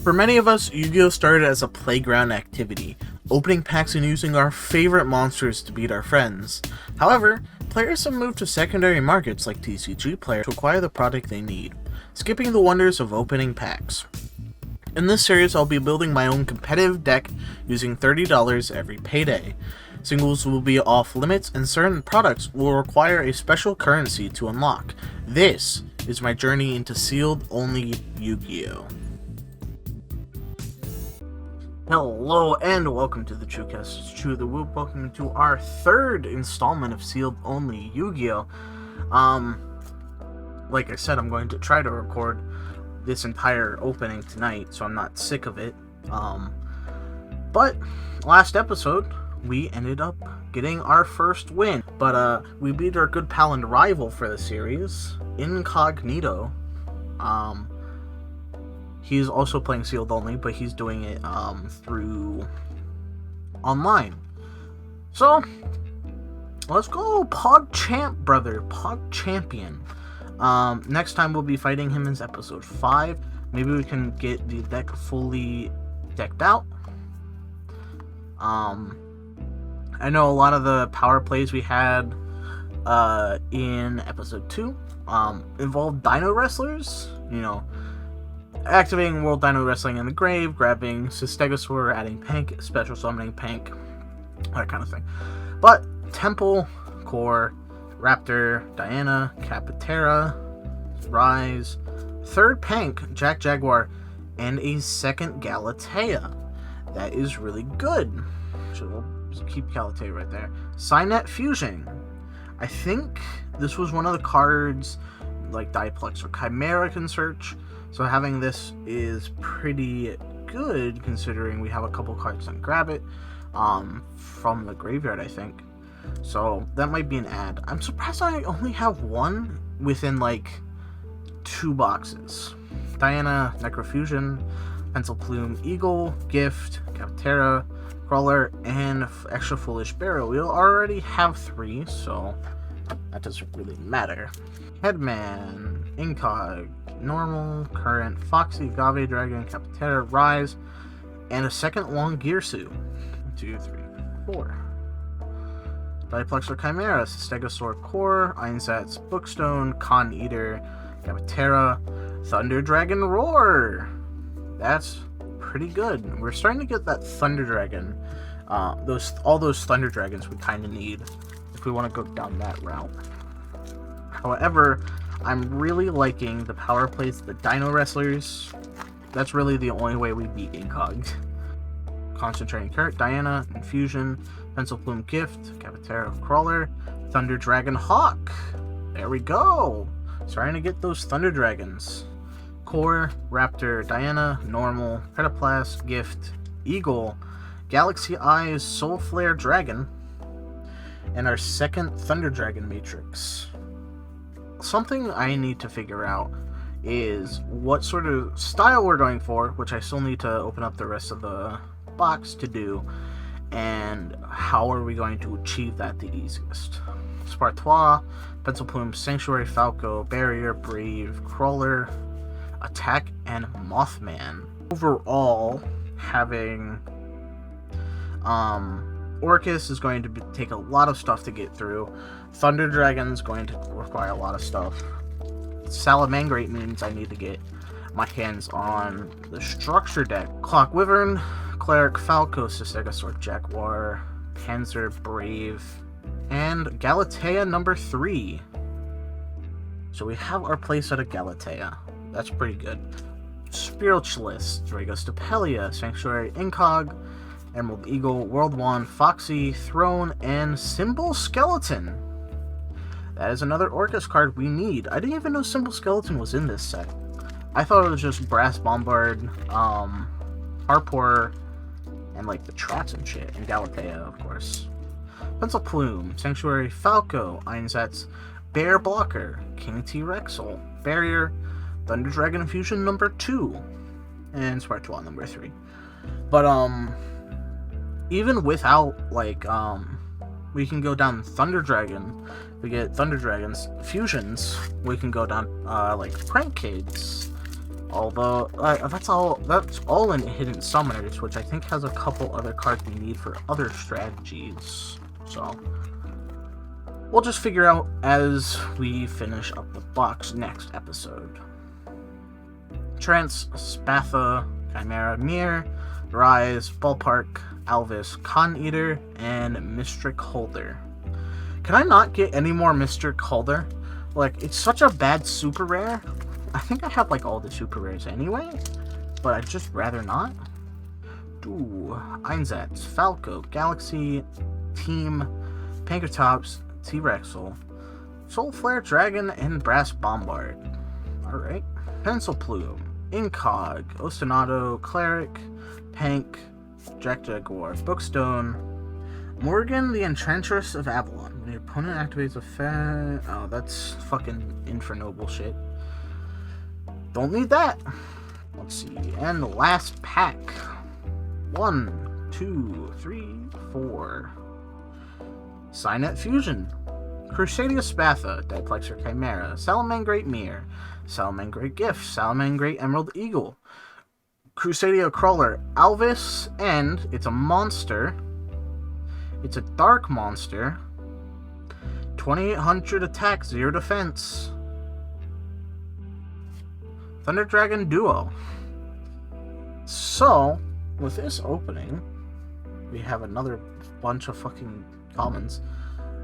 For many of us, Yu-Gi-Oh! Started as a playground activity, opening packs and using our favorite monsters to beat our friends. However, players have moved to secondary markets like TCG Player to acquire the product they need, skipping the wonders of opening packs. In this series, I'll be building my own competitive deck using $30 every payday. Singles will be off limits, and certain products will require a special currency to unlock. This is my journey into Sealed Only Yugioh. Hello and welcome to the Chucast. It's Chu the Whoop. Welcome to our third installment of Sealed Only Yugioh. Like I said, I'm going to try to record this entire opening tonight, so I'm not sick of it. But last episode, we ended up getting our first win. But we beat our good pal and rival for the series, Incognito. He's also playing Sealed Only, but he's doing it through online. So, let's go, PogChamp, brother. PogChampion. Next time we'll be fighting him in episode 5. Maybe we can get the deck fully decked out. I know a lot of the power plays we had in episode 2 involved Dino Wrestlers. You know, activating World Dino Wrestling in the grave, grabbing Stegosaur, adding Pank, special summoning Pank, that kind of thing. But Temple, Core, Raptor, Diana, Capitera, Rise, third Pank, Jack Jaguar, and a second Galatea. That is really good. So we'll just keep Galatea right there. Cynet Fusion. I think this was one of the cards like Diplex or Chimera can search. So having this is pretty good considering we have a couple cards that grab it from the graveyard, I think. So that might be an ad. I'm surprised I only have one within like 2 boxes. Diana, Necrofusion, Pencil Plume, Eagle, Gift, Captera, Crawler, and Extra Foolish Barrel. We already have 3, so that doesn't really matter. Headman, Incog, Normal, Current, Foxy, Agave Dragon, Capitera, Rise, and a second Long Gearsu. 1, 2, 3, 4. Diplexer Chimera, Stegosaur Core, Einsatz, Bookstone, Con Eater, Capitera, Thunder Dragon Roar. That's pretty good. We're starting to get that Thunder Dragon. All those Thunder Dragons we kind of need if we want to go down that route. However, I'm really liking the power plays, the Dino Wrestlers. That's really the only way we beat Incog. Concentrating Kurt, Diana, Infusion, Pencil Plume Gift, Capitera Crawler, Thunder Dragon Hawk. There we go. Starting to get those Thunder Dragons. Core, Raptor, Diana, Normal, Pretoplast, Gift, Eagle, Galaxy Eyes, Soul Flare Dragon, and our second Thunder Dragon Matrix. Something I need to figure out is what sort of style we're going for, which I still need to open up the rest of the box to do, and how are we going to achieve that the easiest. Spartois, Pencil Plume, Sanctuary, Falco, Barrier, Brave, Crawler, Attack, and Mothman. Overall, having Orcus is going to take a lot of stuff to get through. Thunder Dragon's going to require a lot of stuff. Salamangrate means I need to get my hands on the Structure deck. Clock Wyvern, Cleric, Falco, Stegosaur, Jaguar, Panzer, Brave, and Galatea number 3. So we have our playset of Galatea. That's pretty good. Spiritualist, Dragostapelia, Sanctuary, Incog, Emerald Eagle, World Wand, Foxy, Throne, and Symbol Skeleton. That is another Orcus card we need. I didn't even know Symbol Skeleton was in this set. I thought it was just Brass Bombard, Harpor, and like the Trats and shit, and Galatea, of course. Pencil Plume, Sanctuary, Falco, Einsatz, Bear Blocker, King T-Rexel, Barrier, Thunder Dragon Infusion number 2, and Spartois number 3. But even without like we can go down Thunder Dragon. We get Thunder Dragons fusions. We can go down like Prankades Although, that's all in Hidden Summoners, which I think has a couple other cards we need for other strategies. So, we'll just figure out as we finish up the box next episode. Trance, Spatha, Chimera, Mir, Rise, Ballpark, Alvis, Con Eater, and Mystic Holder. Can I not get any more Mystic Holder? Like, it's such a bad super rare. I think I have, like, all the super rares anyway, but I'd just rather not. Einsatz, Falco, Galaxy, Team, Pankertops, T-Rexel, Soulflare Dragon, and Brass Bombard. Alright. Pencil Plume, Incog, Ostinato, Cleric, Pank, Jack Jaguar, Bookstone, Morgan the Enchantress of Avalon. When your opponent activates a oh, that's fucking Inferno bullshit. Don't need that. Let's see. And the last pack. 1, 2, 3, 4. Signet Fusion. Crusadia Spatha, Diplexer Chimera, Salamangreat Mir, Salamangreat Gift, Salamangreat Emerald Eagle, Crusadia Crawler Alvis, and it's a monster. It's a dark monster. 2800 attack, 0 defense. Thunder Dragon Duo. So, with this opening, we have another bunch of fucking commons.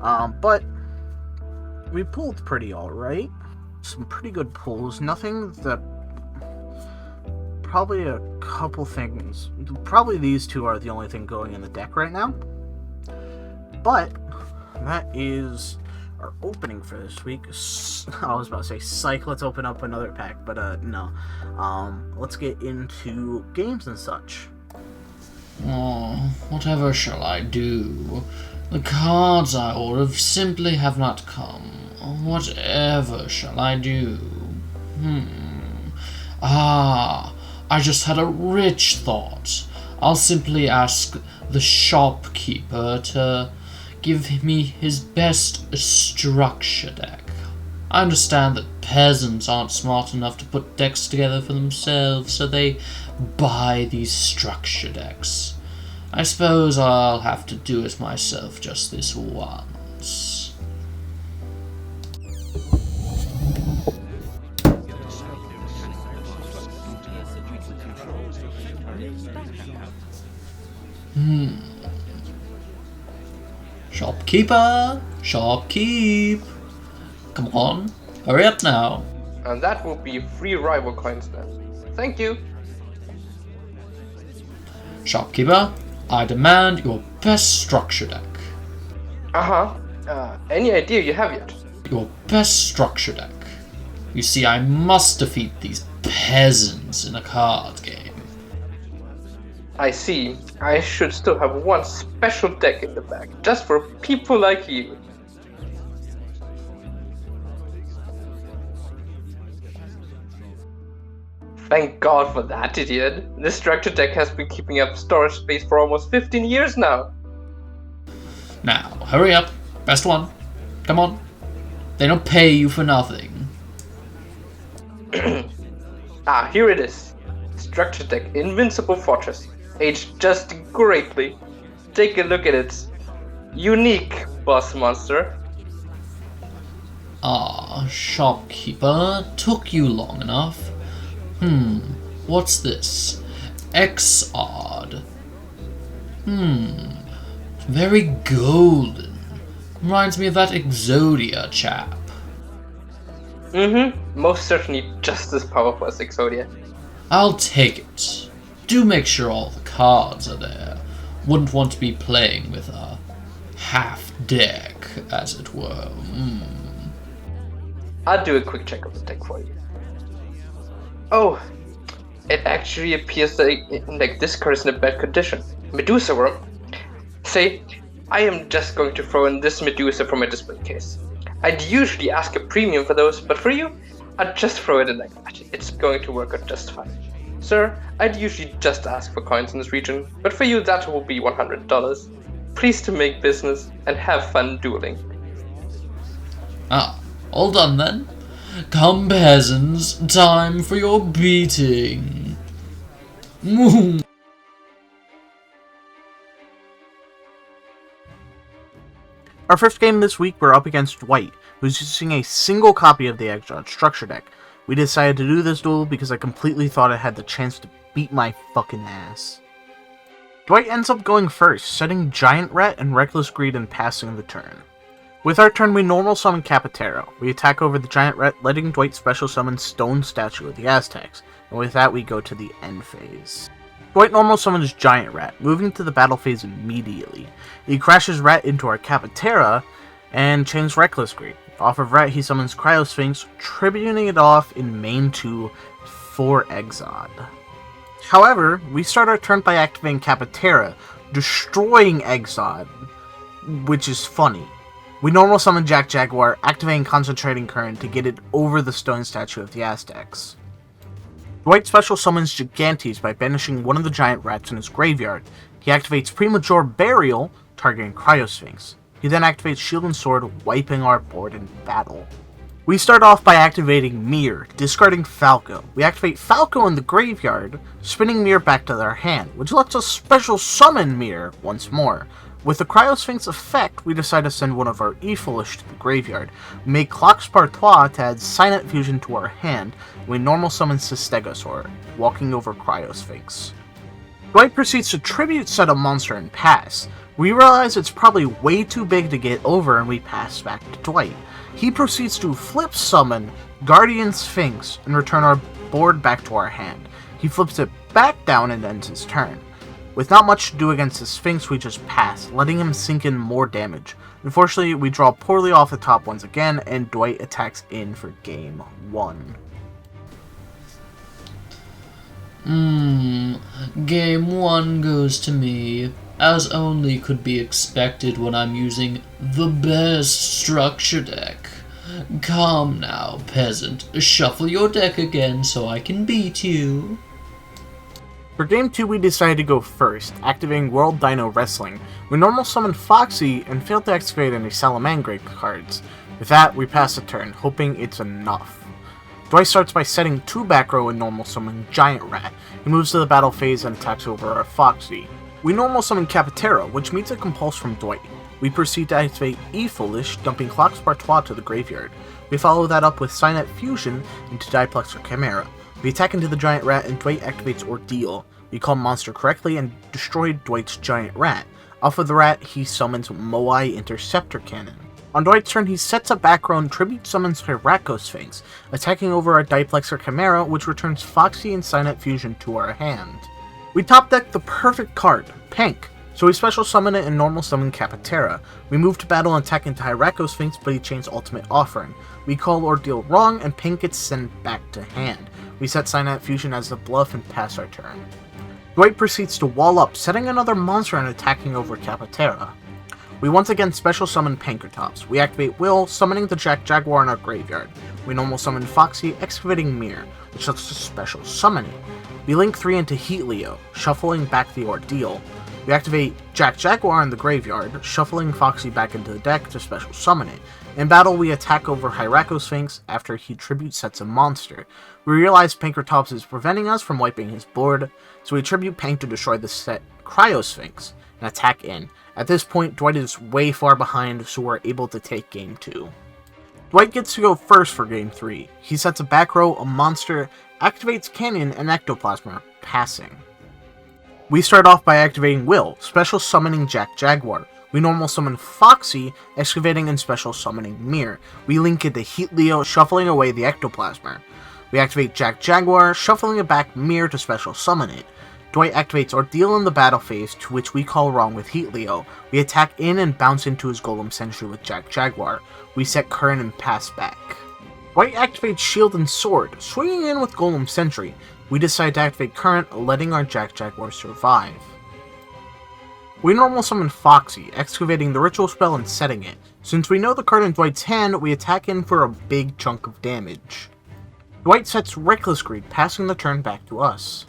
But we pulled pretty alright. Some pretty good pulls. Nothing that... Probably a couple things. Probably these two are the only thing going in the deck right now. But that is our opening for this week. I was about to say, psych, let's open up another pack, but no. Let's get into games and such. Oh, whatever shall I do? The cards I ordered simply have not come. Whatever shall I do? I just had a rich thought. I'll simply ask the shopkeeper to give me his best structure deck. I understand that peasants aren't smart enough to put decks together for themselves, so they buy these structure decks. I suppose I'll have to do it myself just this once. Shopkeeper! Shopkeep! Come on, hurry up now. And that will be 3 rival coins then. Thank you. Shopkeeper, I demand your best structure deck. Any idea you have yet? Your best structure deck. You see, I must defeat these peasants in a card game. I see. I should still have one special deck in the bag, just for people like you. Thank God for that, idiot. This structure deck has been keeping up storage space for almost 15 years now. Now, hurry up. Best one. Come on. They don't pay you for nothing. Here it is. Structure deck Invincible Fortress. Aged just greatly. Take a look at its unique boss monster. Shopkeeper, took you long enough. What's this? Exxod. Very golden. Reminds me of that Exodia chap. Most certainly just as powerful as Exodia. I'll take it. Do make sure all the cards are there. Wouldn't want to be playing with a half deck, as it were. I'll do a quick check of the deck for you. Oh, it actually appears like this card is in a bad condition. Medusa Worm. Say, I am just going to throw in this Medusa from a display case. I'd usually ask a premium for those, but for you, I'd just throw it in like that. It's going to work out just fine. Sir, I'd usually just ask for coins in this region, but for you that will be $100. Pleased to make business and have fun dueling. All done then. Come, peasants, time for your beating. Moo. Our first game this week, we're up against Dwight, who's using a single copy of the Exxod Structure deck. We decided to do this duel because I completely thought I had the chance to beat my fucking ass. Dwight ends up going first, setting Giant Rat and Reckless Greed and passing the turn. With our turn, we normal summon Capitero. We attack over the Giant Rat, letting Dwight special summon Stone Statue of the Aztecs, and with that we go to the end phase. Dwight normal summons Giant Rat, moving to the battle phase immediately. He crashes Rat into our Capitera, and chains Reckless Greed. Off of Rat, he summons Cryosphinx, tributing it off in main 2 for Exxod. However, we start our turn by activating Capitera, destroying Exxod, which is funny. We normal summon Jack Jaguar, activating Concentrating Current to get it over the Stone Statue of the Aztecs. Dwight special summons Gigantes by banishing one of the Giant Rats in his graveyard. He activates Premature Burial, targeting Cryosphinx. He then activates Shield and Sword, wiping our board in battle. We start off by activating Mir, discarding Falco. We activate Falco in the graveyard, spinning Mir back to their hand, which lets us special summon Mir once more. With the Cryosphinx effect, we decide to send one of our E-Foolish to the graveyard. We make Clox Partois to add Signet Fusion to our hand, and we normal summon Stegosaur, walking over Cryosphinx. Dwight proceeds to tribute set a monster and pass. We realize it's probably way too big to get over and we pass back to Dwight. He proceeds to flip summon Guardian Sphinx and return our board back to our hand. He flips it back down and ends his turn. With not much to do against the Sphinx, we just pass, letting him sink in more damage. Unfortunately, we draw poorly off the top once again, and Dwight attacks in for game 1. Game 1 goes to me, as only could be expected when I'm using the best structure deck. Come now, peasant, shuffle your deck again so I can beat you. For game 2, we decided to go first, activating World Dino Wrestling. We normal summon Foxy and failed to activate any Salamangreat cards. With that, we pass the turn, hoping it's enough. Dwight starts by setting 2 back row and normal summon Giant Rat. He moves to the battle phase and attacks over our Foxy. We normal summon Capitero, which meets a compulse from Dwight. We proceed to activate E-Foolish, dumping Clox Partois to the graveyard. We follow that up with Signet Fusion into Diplexer Chimera. We attack into the Giant Rat and Dwight activates Ordeal. We call monster correctly and destroy Dwight's Giant Rat. Off of the Rat, he summons Moai Interceptor Cannon. On Dwight's turn, he sets a back row and tribute summons Sphinx, attacking over our Diplexer Chimera, which returns Foxy and Signet Fusion to our hand. We top deck the perfect card, Pink, so we special summon it and normal summon Capitera. We move to battle and attack into Sphinx, but he chains Ultimate Offering. We call Ordeal wrong, and Pink gets sent back to hand. We set Signet Fusion as the bluff and pass our turn. Dwight proceeds to wall up, setting another monster and attacking over Capitera. We once again special summon Pankratops. We activate Will, summoning the Jack Jaguar in our graveyard. We normal summon Foxy, excavating Mir, which lets us special summon it. We link 3 into Heatleo, shuffling back the Ordeal. We activate Jack Jaguar in the graveyard, shuffling Foxy back into the deck to special summon it. In battle, we attack over Sphinx after he tribute sets a monster. We realize Pankratops is preventing us from wiping his board, so we tribute Pank to destroy the set Sphinx and attack in. At this point, Dwight is way far behind, so we're able to take game 2. Dwight gets to go first for game 3. He sets a back row, a monster, activates Canyon and Ectoplasma, passing. We start off by activating Will, special summoning Jack Jaguar. We normal summon Foxy, excavating and special summoning Mir. We link into Heatleo, shuffling away the Ectoplasma. We activate Jack Jaguar, shuffling it back Mir to special summon it. Dwight activates Ordeal in the battle phase, to which we call wrong with Heatleo. We attack in and bounce into his Golem Sentry with Jack Jaguar. We set Current and pass back. Dwight activates Shield and Sword, swinging in with Golem Sentry. We decide to activate Current, letting our Jack Jaguar survive. We normal summon Foxy, excavating the ritual spell and setting it. Since we know the card in Dwight's hand, we attack in for a big chunk of damage. Dwight sets Reckless Greed, passing the turn back to us.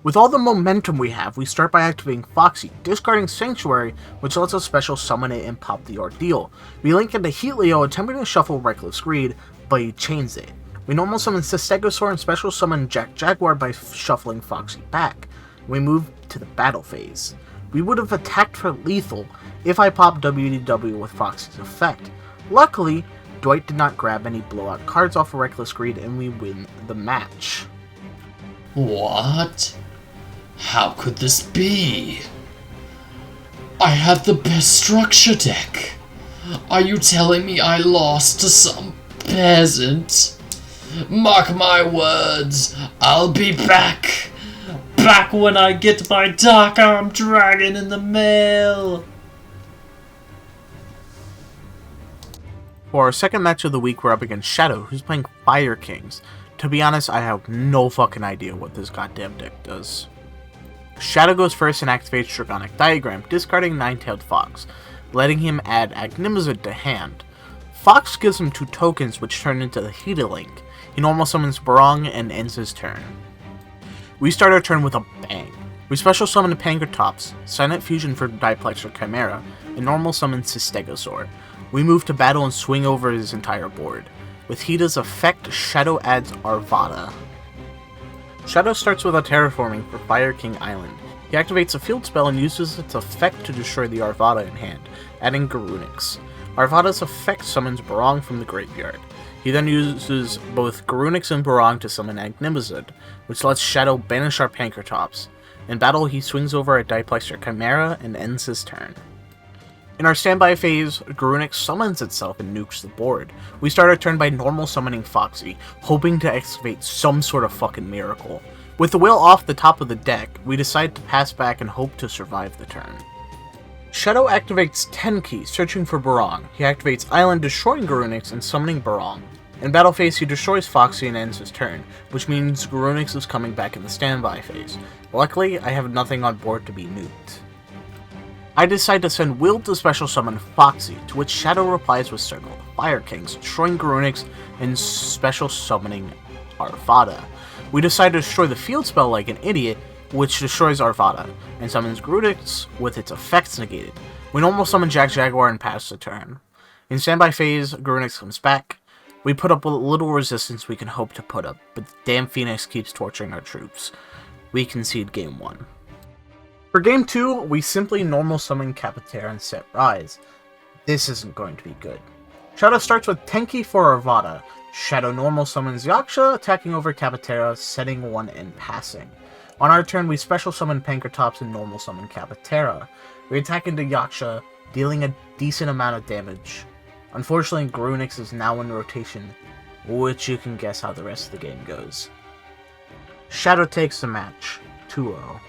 With all the momentum we have, we start by activating Foxy, discarding Sanctuary, which lets us special summon it and pop the Ordeal. We link into Heatleo, attempting to shuffle Reckless Greed, but he chains it. We normal summon Stegosaur and special summon Jack Jaguar by shuffling Foxy back. We move to the battle phase. We would have attacked for lethal if I popped WDW with Foxy's effect. Luckily, Dwight did not grab any blowout cards off of Reckless Greed and we win the match. What? How could this be? I had the best structure deck. Are you telling me I lost to some peasant? Mark my words, I'll be back. Back when I get my Dark Arm Dragon in the mail. For our second match of the week, we're up against Shadow, who's playing Fire Kings. To be honest, I have no fucking idea what this goddamn deck does. Shadow goes first and activates Dragonic Diagram, discarding Nine-Tailed Fox, letting him add Agnimazid to hand. Fox gives him 2 tokens, which turn into the Heatalink. He normal summons Barong and ends his turn. We start our turn with a bang. We special summon Pankratops, Silent Fusion for Diplexer Chimera, and normal summon Stegosaur. We move to battle and swing over his entire board. With Hita's effect, Shadow adds Arvada. Shadow starts with a terraforming for Fire King Island. He activates a field spell and uses its effect to destroy the Arvada in hand, adding Garunix. Arvada's effect summons Barong from the graveyard. He then uses both Garunix and Barong to summon Agnimazid, which lets Shadow banish our Pankratops. In battle, he swings over a Diplexer Chimera and ends his turn. In our standby phase, Garunix summons itself and nukes the board. We start our turn by normal summoning Foxy, hoping to activate some sort of fucking miracle. With the wheel off the top of the deck, we decide to pass back and hope to survive the turn. Shadow activates Tenki, searching for Barong. He activates Island, destroying Garunix and summoning Barong. In battle phase, he destroys Foxy and ends his turn, which means Garunix is coming back in the standby phase. Luckily, I have nothing on board to be nuked. I decide to send Will to special summon Foxy, to which Shadow replies with Circle of Fire Kings, destroying Garunix and special summoning Arvada. We decide to destroy the field spell like an idiot, which destroys Arvada, and summons Garunix with its effects negated. We normal summon Jack Jaguar and pass the turn. In standby phase, Garunix comes back. We put up what little resistance we can hope to put up, but the damn Phoenix keeps torturing our troops. We concede game 1. For game 2, we simply normal summon Capitera and set Rise. This isn't going to be good. Shadow starts with Tenki for Arvada. Shadow normal summons Yaksha, attacking over Capitera, setting 1 and passing. On our turn, we special summon Pankratops and normal summon Capitera. We attack into Yaksha, dealing a decent amount of damage. Unfortunately, Garunix is now in rotation, which you can guess how the rest of the game goes. Shadow takes the match, 2-0.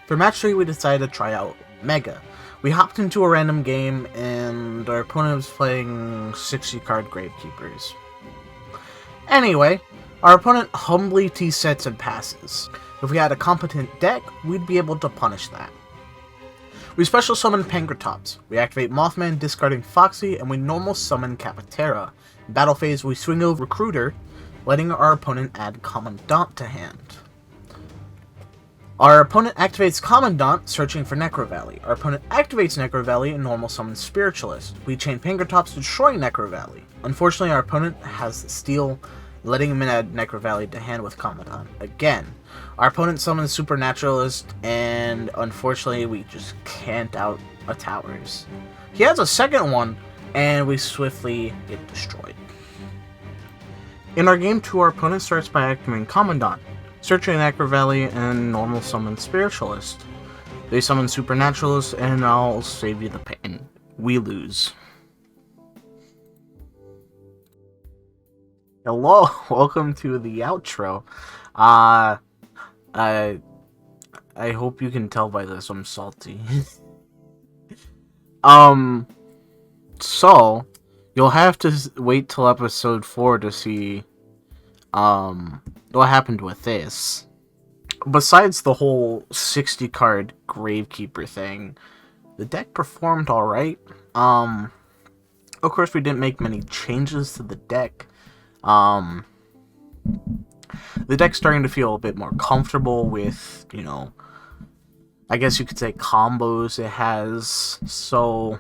For match 3, we decided to try out Mega. We hopped into a random game, and our opponent was playing 60-card Gravekeepers. Anyway, our opponent humbly T-sets and passes. If we had a competent deck, we'd be able to punish that. We special summon Pankratops. We activate Mothman, discarding Foxy, and we normal summon Capitera. In battle phase, we swing over Recruiter, letting our opponent add Commandant to hand. Our opponent activates Commandant, searching for Necro Valley. Our opponent activates Necro Valley and normal summons Spiritualist. We chain Pankratops to destroy Necro Valley. Unfortunately, our opponent has the steal, letting him add Necro Valley to hand with Commandant again. Our opponent summons Supernaturalist, and unfortunately, we just can't out a Towers. He has a second one, and we swiftly get destroyed. In our game 2, our opponent starts by activating Commandant, searching Necro Valley, and normal summon Spiritualist. They summon Supernaturalist, and I'll save you the pain. We lose. Hello, welcome to the outro. I hope you can tell by this I'm salty. So you'll have to wait till episode 4 to see what happened with this. Besides the whole 60 card Gravekeeper thing, the deck performed alright. Of course we didn't make many changes to the deck. The deck's starting to feel a bit more comfortable with, you know, I guess you could say combos it has. So,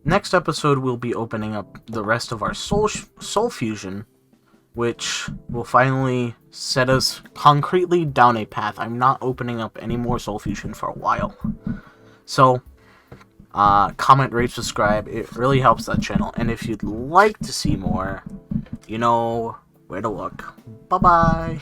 next episode we'll be opening up the rest of our soul fusion, which will finally set us concretely down a path. I'm not opening up any more soul fusion for a while. So, comment, rate, subscribe. It really helps that channel. And if you'd like to see more, you know where to look. Bye-bye.